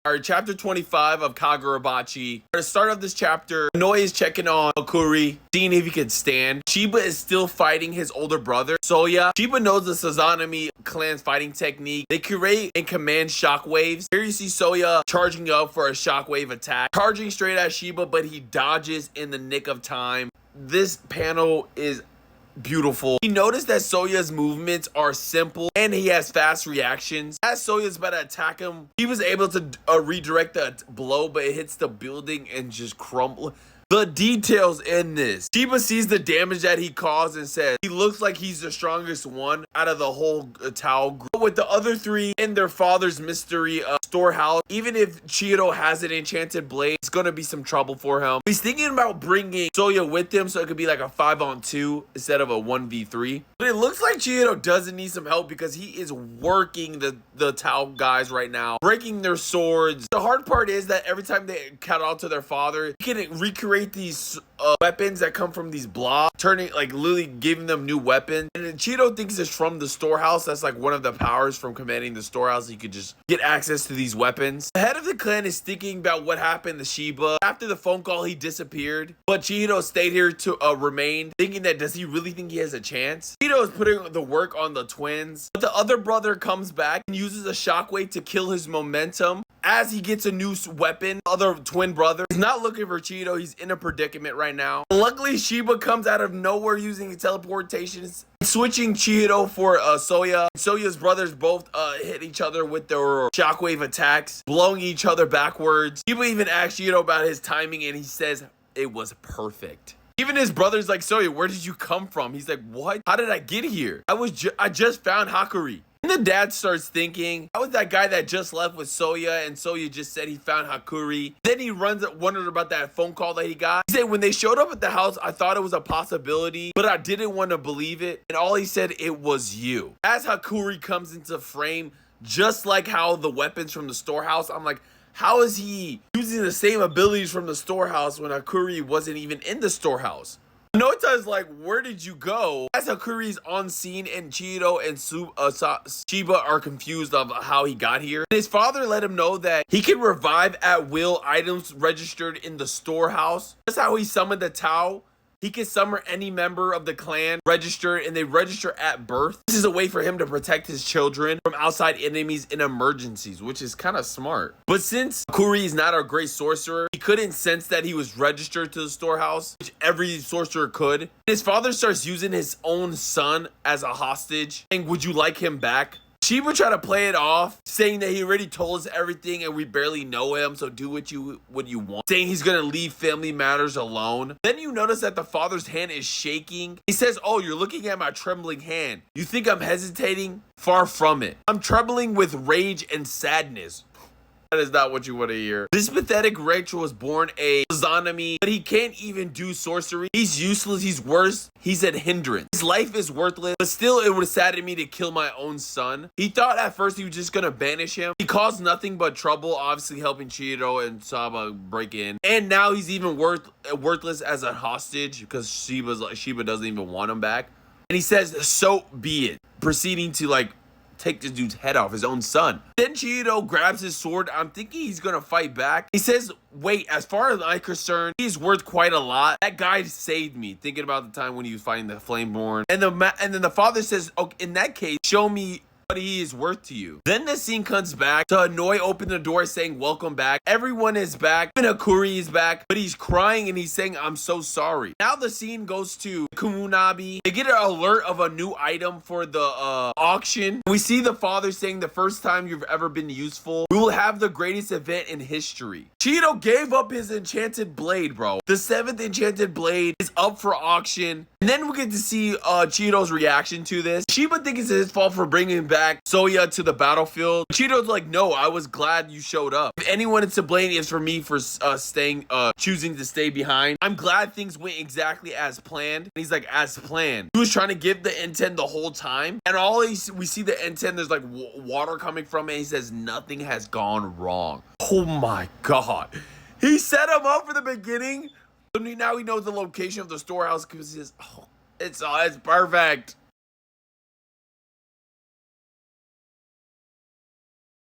All right, chapter 25 of Kagurabachi. At the start of this chapter, Inoue is checking on Hakuri, seeing if he can stand. Shiba is still fighting his older brother, Soya. Shiba knows the Sazanami clan's fighting technique. They create and command shockwaves. Here you see Soya charging up for a shockwave attack, charging straight at Shiba, but he dodges in the nick of time. This panel is beautiful. He noticed that Soya's movements are simple and he has fast reactions. As Soya's about to attack him, he was able to redirect the blow, but it hits the building and just crumble. The details in this. Shiba sees the damage that he caused and says he looks like he's the strongest one out of the whole Tao group. But with the other three in their father's mystery storehouse, even if Chihiro has an enchanted blade, it's gonna be some trouble for him. He's thinking about bringing Soya with him so it could be like a 5-on-2 instead of a 1v3. But it looks like Chihiro doesn't need some help because he is working the Tao guys right now, breaking their swords. The hard part is that every time they cut out to their father, he can recreate these weapons that come from these blobs, turning like literally giving them new weapons. And Chihiro thinks it's from the storehouse. That's like one of the powers from commanding the storehouse. He could just get access to these weapons. The head of the clan is thinking about what happened to Shiba. After the phone call, he disappeared, but Chihiro stayed here to remain, thinking that does he really think he has a chance? Chihiro is putting the work on the twins, but the other brother comes back and uses a shockwave to kill his momentum. As he gets a new weapon, other twin brother is not looking for Chihiro. He's in a predicament right now. Luckily, Shiba comes out of nowhere using teleportations, switching Chihiro for Soya. Soya's brothers both hit each other with their shockwave attacks, blowing each other backwards. Shiba even asked Chihiro about his timing, and he says it was perfect. Even his brother's like, Soya, where did you come from? He's like, what? How did I get here? I just found Hakuri. And the dad starts thinking, I was that guy that just left with Soya, and Soya just said he found Hakuri. Then he wondered about that phone call that he got. He said, when they showed up at the house, I thought it was a possibility, but I didn't want to believe it. And all he said, it was you. As Hakuri comes into frame, just like how the weapons from the storehouse, I'm like, how is he using the same abilities from the storehouse when Hakuri wasn't even in the storehouse? Noita is like, where did you go? As Hakuri's on scene and Chihiro and Shiba are confused of how he got here. His father let him know that he can revive at will items registered in the storehouse. That's how he summoned the Tao. He can summon any member of the clan registered, and they register at birth. This is a way for him to protect his children from outside enemies in emergencies, which is kind of smart. But since Kuri is not a great sorcerer, he couldn't sense that he was registered to the storehouse, which every sorcerer could. His father starts using his own son as a hostage, and would you like him back? Shiba tried to play it off, saying that he already told us everything and we barely know him, so do what you want. Saying he's gonna leave family matters alone. Then you notice that the father's hand is shaking. He says, oh, you're looking at my trembling hand. You think I'm hesitating? Far from it. I'm trembling with rage and sadness. That is not what you want to hear. This pathetic wretch was born a Zanami, but he can't even do sorcery. He's useless, he's worse, he's a hindrance. His life is worthless, but still it would sadden me to kill my own son. He thought at first he was just gonna banish him. He caused nothing but trouble, obviously helping Chihiro and Saba break in. And now he's even worthless as a hostage because Shiba doesn't even want him back. And he says, so be it. Proceeding to take this dude's head off, his own son. Then Chihiro grabs his sword. I'm thinking he's gonna fight back. He says, wait, as far as I'm concerned, he's worth quite a lot. That guy saved me. Thinking about the time when he was fighting the Flameborn. And then the father says, okay, in that case, show me what he is worth to you. Then the scene comes back to Inoue open the door saying, welcome back. Everyone is back. Even Hakuri is back, but he's crying and he's saying, I'm so sorry. Now the scene goes to Kumunabi. They get an alert of a new item for the auction. We see the father saying, the first time you've ever been useful, we will have the greatest event in history. Chihiro gave up his enchanted blade, bro. The 7th enchanted blade is up for auction. And then we get to see Chihiro's reaction to this. Shiba thinks it's his fault for bringing back Soya to the battlefield. Chihiro's like, no, I was glad you showed up. If anyone is to blame, it's for me for choosing to stay behind. I'm glad things went exactly as planned. And he's like, as planned. He was trying to give the N10 the whole time. And we see the N10, there's like water coming from it. He says, nothing has gone wrong. Oh my God. He set him up for the beginning. Now he knows the location of the storehouse because he says, oh, it's perfect.